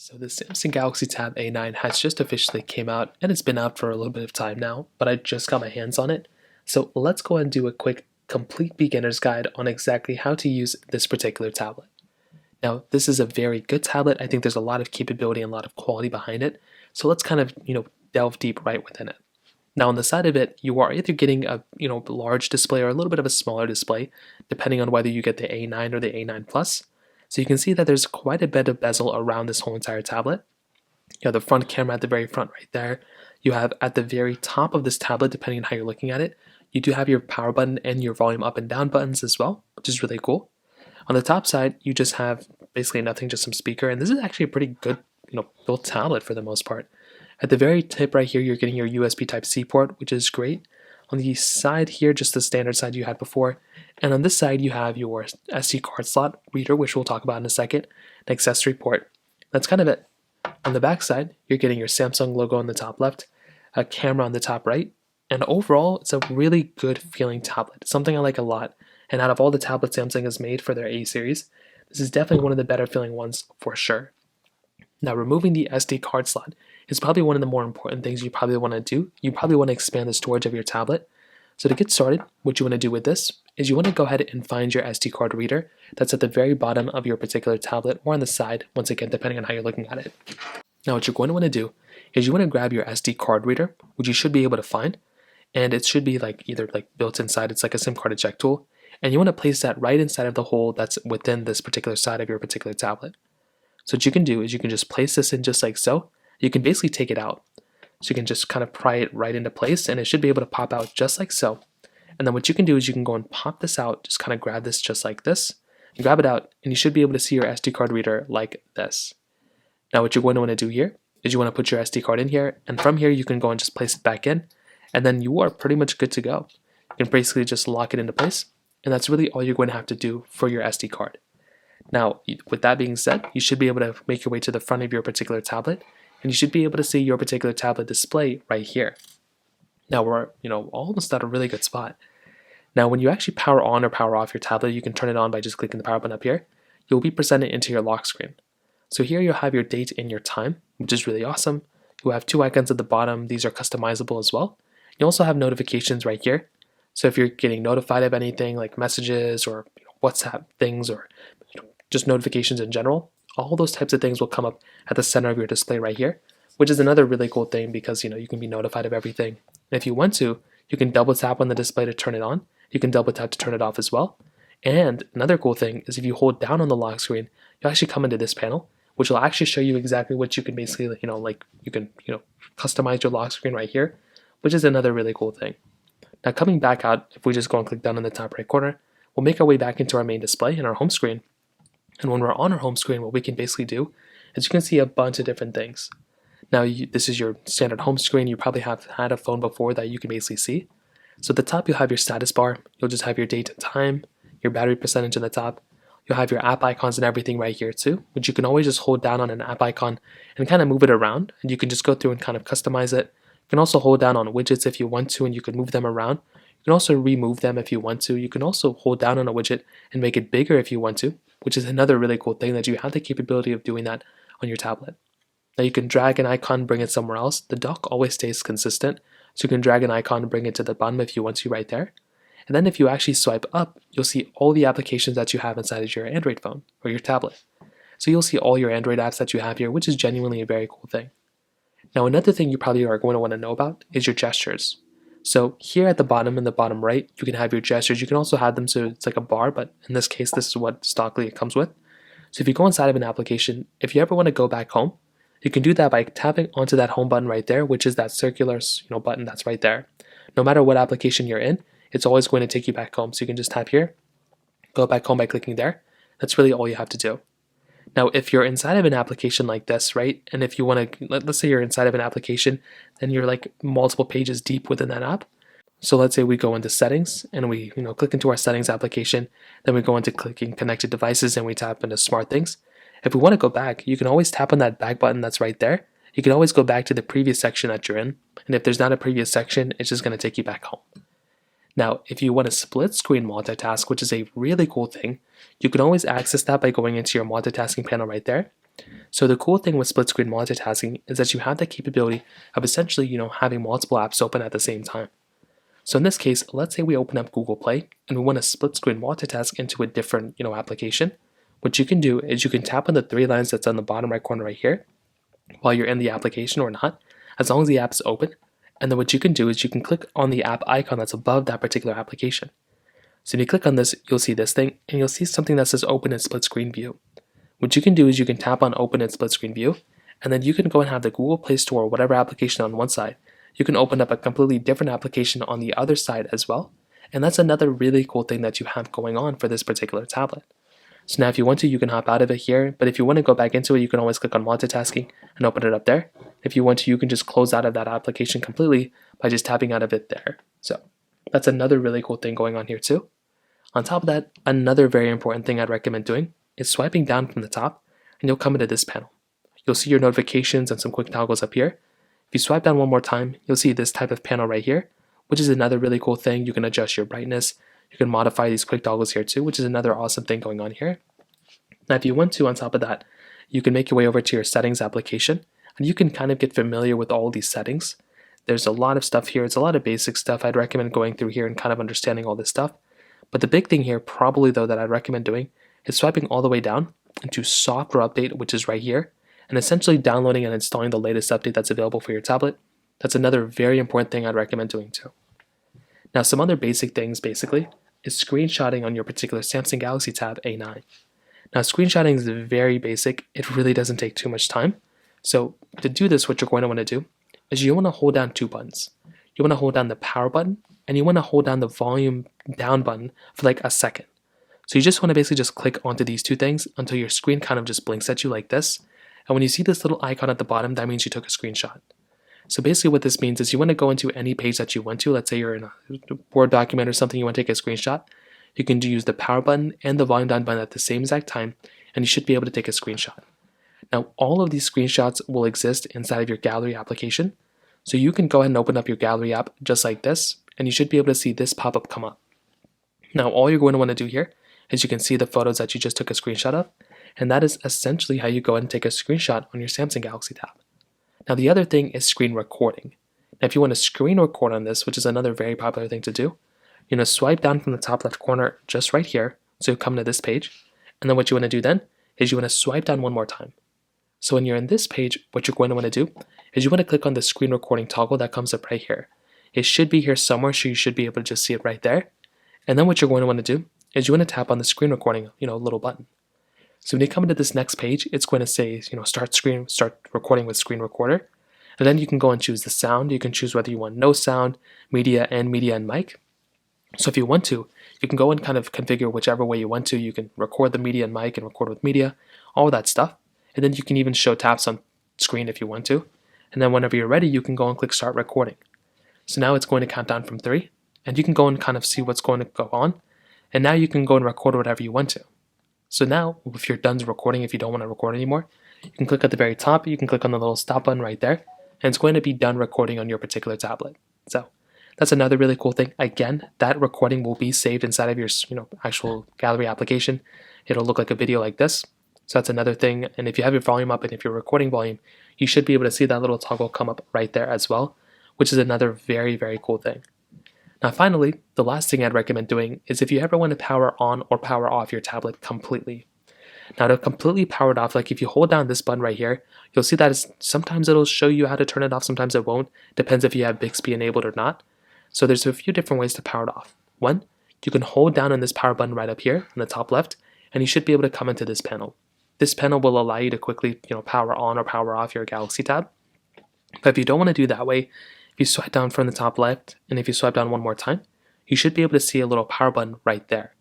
So the Samsung Galaxy Tab A9 has just officially came out and it's been out for a little bit of time now, but I just got my hands on it. So let's go and do a quick complete beginner's guide on exactly how to use this particular tablet. Now, this is a very good tablet. I think there's a lot of capability and a lot of quality behind it. So let's kind of, delve deep right within it. Now on the side of it, you are either getting a, large display or a little bit of a smaller display, depending on whether you get the A9 or the A9 Plus. So you can see that there's quite a bit of bezel around this whole entire tablet. You have the front camera at the very front right there. You have at the very top of this tablet, depending on how you're looking at it, you do have your power button and your volume up and down buttons as well, which is really cool. On the top side, you just have basically nothing, just some speaker, and this is actually a pretty good, built tablet for the most part. At the very tip right here, you're getting your USB Type-C port, which is great. On the side here, just the standard side you had before. And on this side, you have your SD card slot reader, which we'll talk about in a second, an accessory port. That's kind of it. On the back side, you're getting your Samsung logo on the top left, a camera on the top right, and overall, it's a really good feeling tablet, something I like a lot. And out of all the tablets Samsung has made for their A series, this is definitely one of the better feeling ones for sure. Now, removing the SD card slot is probably one of the more important things you probably want to do. You probably want to expand the storage of your tablet. So to get started, what you want to do with this is you want to go ahead and find your SD card reader that's at the very bottom of your particular tablet or on the side, once again, depending on how you're looking at it. Now, what you're going to want to do is you want to grab your SD card reader, which you should be able to find, and it should be either built inside. It's like a SIM card eject tool, and you want to place that right inside of the hole that's within this particular side of your particular tablet. So what you can do is you can just place this in just like so. You can basically take it out. So you can just kind of pry it right into place and it should be able to pop out just like so. And then what you can do is you can go and pop this out, just kind of grab this just like this, and grab it out, and you should be able to see your SD card reader like this. Now what you're going to want to do here is you want to put your SD card in here, and from here you can go and just place it back in, and then you are pretty much good to go. You can basically just lock it into place, and that's really all you're going to have to do for your SD card. Now, with that being said, you should be able to make your way to the front of your particular tablet, and you should be able to see your particular tablet display right here. Now we're, almost at a really good spot. Now, when you actually power on or power off your tablet, you can turn it on by just clicking the power button up here. You'll be presented into your lock screen. So here you'll have your date and your time, which is really awesome. You'll have two icons at the bottom. These are customizable as well. You also have notifications right here. So if you're getting notified of anything like messages or WhatsApp things or just notifications in general, all those types of things will come up at the center of your display right here, which is another really cool thing because you can be notified of everything. And if you want to, you can double tap on the display to turn it on. You can double tap to turn it off as well. And another cool thing is if you hold down on the lock screen, you'll actually come into this panel, which will actually show you exactly what you can basically, you can customize your lock screen right here, which is another really cool thing. Now coming back out, if we just go and click down in the top right corner, we'll make our way back into our main display and our home screen. And when we're on our home screen, what we can basically do is you can see a bunch of different things. Now, this is your standard home screen. You probably have had a phone before that you can basically see. So at the top, you'll have your status bar. You'll just have your date and time, your battery percentage in the top. You'll have your app icons and everything right here too, which you can always just hold down on an app icon and kind of move it around. And you can just go through and kind of customize it. You can also hold down on widgets if you want to, and you can move them around. You can also remove them if you want to. You can also hold down on a widget and make it bigger if you want to, which is another really cool thing that you have the capability of doing that on your tablet. Now you can drag an icon, bring it somewhere else. The dock always stays consistent, so you can drag an icon and bring it to the bottom if you want to right there. And then if you actually swipe up, you'll see all the applications that you have inside of your Android phone or your tablet. So you'll see all your Android apps that you have here, which is genuinely a very cool thing. Now another thing you probably are going to want to know about is your gestures. So here at the bottom, in the bottom right, you can have your gestures. You can also have them so it's like a bar, but in this case, this is what stockly it comes with. So if you go inside of an application, if you ever want to go back home, you can do that by tapping onto that home button right there, which is that circular button that's right there. No matter what application you're in, it's always going to take you back home. So you can just tap here, go back home by clicking there. That's really all you have to do. Now, if you're inside of an application like this, right, and if you want to, let's say you're inside of an application, then you're like multiple pages deep within that app. So let's say we go into settings and we, click into our settings application, then we go into clicking connected devices and we tap into smart things. If we want to go back, you can always tap on that back button that's right there. You can always go back to the previous section that you're in. And if there's not a previous section, it's just going to take you back home. Now, if you want to split screen multitask, which is a really cool thing, you can always access that by going into your multitasking panel right there. So the cool thing with split screen multitasking is that you have the capability of essentially, having multiple apps open at the same time. So in this case, let's say we open up Google Play and we want to split screen multitask into a different, application. What you can do is you can tap on the three lines that's on the bottom right corner right here while you're in the application or not, as long as the app is open. And then what you can do is you can click on the app icon that's above that particular application. So when you click on this, you'll see this thing and you'll see something that says open in split screen view. What you can do is you can tap on open in split screen view, and then you can go and have the Google Play Store or whatever application on one side. You can open up a completely different application on the other side as well. And that's another really cool thing that you have going on for this particular tablet. So now if you want to, you can hop out of it here, but if you want to go back into it, you can always click on multitasking and open it up there. If you want to, you can just close out of that application completely by just tapping out of it there. So that's another really cool thing going on here too. On top of that, another very important thing I'd recommend doing is swiping down from the top, and you'll come into this panel. You'll see your notifications and some quick toggles up here. If you swipe down one more time, you'll see this type of panel right here, which is another really cool thing. You can adjust your brightness. You can modify these quick toggles here too, which is another awesome thing going on here. Now, if you want to, on top of that, you can make your way over to your settings application, and you can kind of get familiar with all these settings. There's a lot of stuff here. It's a lot of basic stuff. I'd recommend going through here and kind of understanding all this stuff. But the big thing here, probably though, that I'd recommend doing is swiping all the way down into software update, which is right here, and essentially downloading and installing the latest update that's available for your tablet. That's another very important thing I'd recommend doing too. Now, some other basic things basically is screenshotting on your particular Samsung Galaxy Tab A9. Now, screenshotting is very basic. It really doesn't take too much time. So to do this, what you're going to want to do is you want to hold down two buttons. You want to hold down the power button and you want to hold down the volume down button for like a second. So you just want to basically just click onto these two things until your screen kind of just blinks at you like this. And when you see this little icon at the bottom, that means you took a screenshot. So basically what this means is you want to go into any page that you want to. Let's say you're in a Word document or something, you want to take a screenshot. You can use the power button and the volume down button at the same exact time, and you should be able to take a screenshot. Now, all of these screenshots will exist inside of your gallery application. So you can go ahead and open up your gallery app just like this, and you should be able to see this pop-up come up. Now, all you're going to want to do here is you can see the photos that you just took a screenshot of, and that is essentially how you go ahead and take a screenshot on your Samsung Galaxy Tab. Now, the other thing is screen recording. Now, if you want to screen record on this, which is another very popular thing to do, you're going to swipe down from the top left corner just right here, so you'll come to this page, and then what you want to do then is you want to swipe down one more time. So when you're in this page, what you're going to want to do is you want to click on the screen recording toggle that comes up right here. It should be here somewhere, so you should be able to just see it right there. And then what you're going to want to do is you want to tap on the screen recording, little button. So when you come into this next page, it's going to say, start recording with screen recorder. And then you can go and choose the sound. You can choose whether you want no sound, media and mic. So if you want to, you can go and kind of configure whichever way you want to. You can record the media and mic and record with media, all that stuff. And then you can even show taps on screen if you want to. And then whenever you're ready, you can go and click start recording. So now it's going to count down from 3, and you can go and kind of see what's going to go on. And now you can go and record whatever you want to. So now, if you're done recording, if you don't want to record anymore, you can click at the very top, you can click on the little stop button right there, and it's going to be done recording on your particular tablet. So that's another really cool thing. Again, that recording will be saved inside of your actual gallery application. It'll look like a video like this. So that's another thing. And if you have your volume up and if you're recording volume, you should be able to see that little toggle come up right there as well, which is another very, very cool thing. Now finally, the last thing I'd recommend doing is if you ever want to power on or power off your tablet completely. Now to completely power it off, like if you hold down this button right here, you'll see that sometimes it'll show you how to turn it off, sometimes it won't. Depends if you have Bixby enabled or not. So there's a few different ways to power it off. One, you can hold down on this power button right up here in the top left, and you should be able to come into this panel. This panel will allow you to quickly power on or power off your Galaxy Tab. But if you don't want to do that way, if you swipe down from the top left, and if you swipe down one more time, you should be able to see a little power button right there.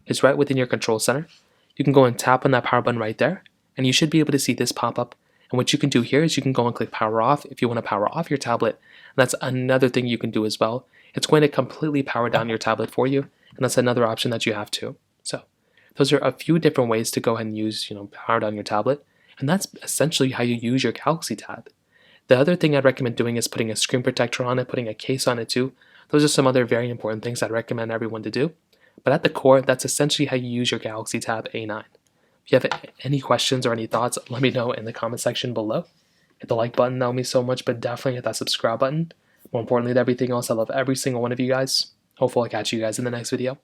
It's right within your control center. You can go and tap on that power button right there, and you should be able to see this pop up. And what you can do here is you can go and click power off if you want to power off your tablet. And that's another thing you can do as well. It's going to completely power down your tablet for you, and that's another option that you have too. So those are a few different ways to go ahead and use, power down your tablet, and that's essentially how you use your Galaxy Tab. The other thing I'd recommend doing is putting a screen protector on it, putting a case on it too. Those are some other very important things I'd recommend everyone to do. But at the core, that's essentially how you use your Galaxy Tab A9. If you have any questions or any thoughts, let me know in the comment section below. Hit the like button, that would mean so much, but definitely hit that subscribe button. More importantly than everything else, I love every single one of you guys. Hopefully I'll catch you guys in the next video.